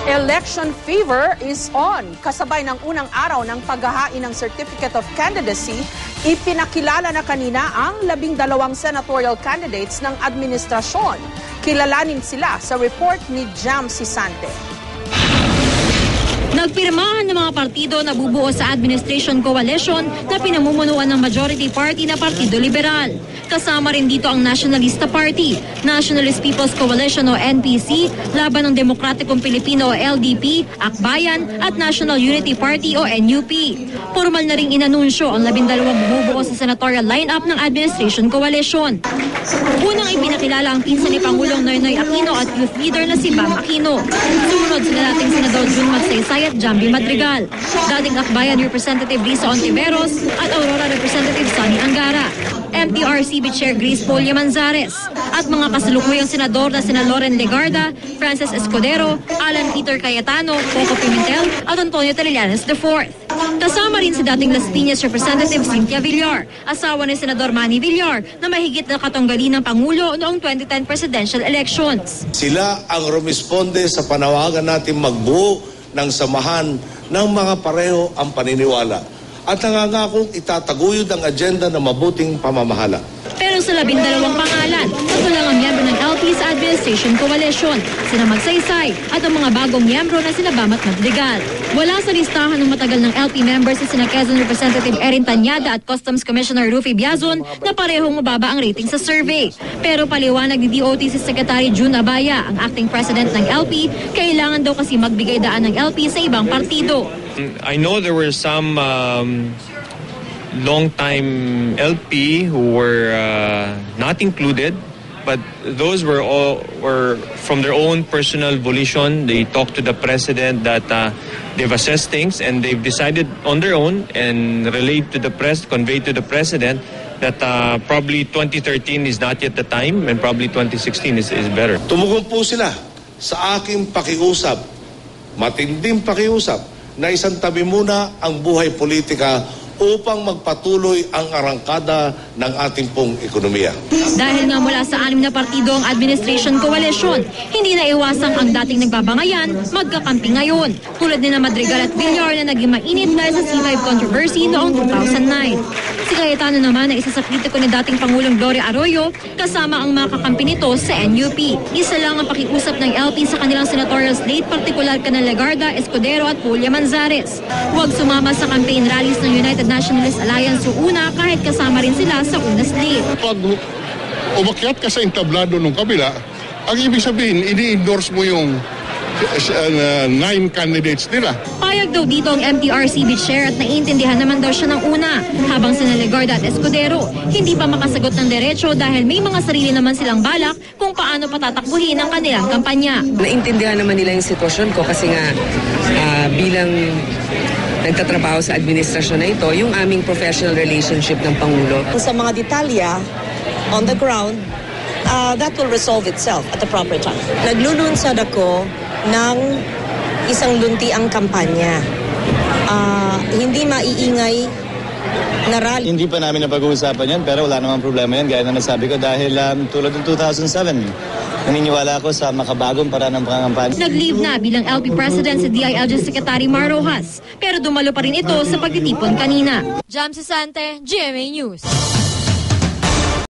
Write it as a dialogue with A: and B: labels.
A: Election fever is on. Kasabay ng unang araw ng paghahain ng Certificate of Candidacy, ipinakilala na kanina ang 12 senatorial candidates ng administrasyon. Kilalanin sila sa report ni Jam Sisante.
B: Nagpirmahan ng mga partido na bubuo sa Administration Coalition na pinamumunuan ng majority party na Partido Liberal. Kasama rin dito ang Nationalista Party, Nationalist People's Coalition o NPC, Laban ng Demokratikong Pilipino o LDP, Akbayan at National Unity Party o NUP. Formal na ring inanunsyo ang 12 bumubuo sa senatorial lineup ng Administration Coalition. Unang ipinakilala ang pinsan ni Pangulong Noynoy Aquino at youth leader na si Bam Aquino. Sumunod sila dating Senador Jun Magsaysay at Jambi Madrigal, dating Akbayan Representative Risa Ontiveros at Aurora Representative Sonny Angara, MTRCB Chair Grace Polya Manzares, at mga kasalukuyang senador na sina Loren Legarda, Francis Escudero, Alan Peter Cayetano, Coco Pimentel at Antonio Trillanes IV. Kasama rin si dating Las Piñas Representative Cynthia Villar, asawa ni Senador Manny Villar na mahigit na katunggali ng Pangulo noong 2010 presidential elections.
C: Sila ang rumisponde sa panawagan natin magbuo ng samahan ng mga pareho ang paniniwala at nangangakong itataguyod ang agenda ng mabuting pamamahala.
B: Pero sa 12 pangalan, natulang ang miyembro ng LP sa Administration Coalition, sina Magsaysay at ang mga bagong miyembro na sina Bam at Madrigal. Wala sa listahan ng matagal ng LP members sa sina Quezon Representative Erin Tanyada at Customs Commissioner Rufy Biazon na parehong mababa ang rating sa survey. Pero paliwanag ni DOTC Secretary June Abaya, ang acting president ng LP, kailangan daw kasi magbigay daan ng LP sa ibang partido.
D: I know there were some long-time LP who were not included, but those were from their own personal volition. They talked to the president that they've assessed things and they've decided on their own and relayed to the press, conveyed to the president that probably 2013 is not yet the time and probably 2016 is better.
C: Tumugon po sila sa aking pakiusap, matinding pakiusap, na isang tabi muna ang buhay politika upang magpatuloy ang arangkada ng ating pong ekonomiya.
B: Dahil nga mula sa 6 na partido ang Administration Coalition, hindi na iwasang ang dating nagbabangayan magkakampi ngayon. Tulad ni na Madrigal at Villar na naging mainit dahil sa C5 controversy noong 2009. Si Cayetano naman na isa sa kritiko ni dating Pangulong Gloria Arroyo, kasama ang mga kakampi nito sa NUP. Isa lang ang pakiusap ng LP sa kanilang senatorial slate, partikular kana Legarda, Escudero at Polya Manzares. Huwag sumama sa campaign rallies ng United Nationalist Alliance o UNA kahit kasama rin sila sa UNA slate.
E: Pag umakyat ka sa entablado ng kabila, ang ibig sabihin, ini-endorse mo yung 9 candidates nila.
B: Payag daw dito ang MTRCB chair at naiintindihan naman daw siya ng una, habang sina Legarda at Escudero hindi pa makasagot ng derecho dahil may mga sarili naman silang balak kung paano patatakbuhin ang kanilang kampanya.
F: Naintindihan naman nila yung sitwasyon ko kasi nga bilang nagtatrabaho sa administrasyon na ito, yung aming professional relationship ng Pangulo.
G: Sa mga detalya, on the ground, that will resolve itself at the proper time. Naglulunsad ako ng isang luntiang kampanya. Hindi maiingay na rally.
H: Hindi pa namin napag-uusapan yan, pero wala namang problema yan, gaya na nasabi ko, dahil tulad ng 2007, naniniwala ako sa makabagong paraan ng pangangampanya.
B: Nag-leave na bilang LP President si DILG Secretary Mar Rojas, pero dumalo pa rin ito sa pagtitipon kanina. Jam Sisante, GMA News.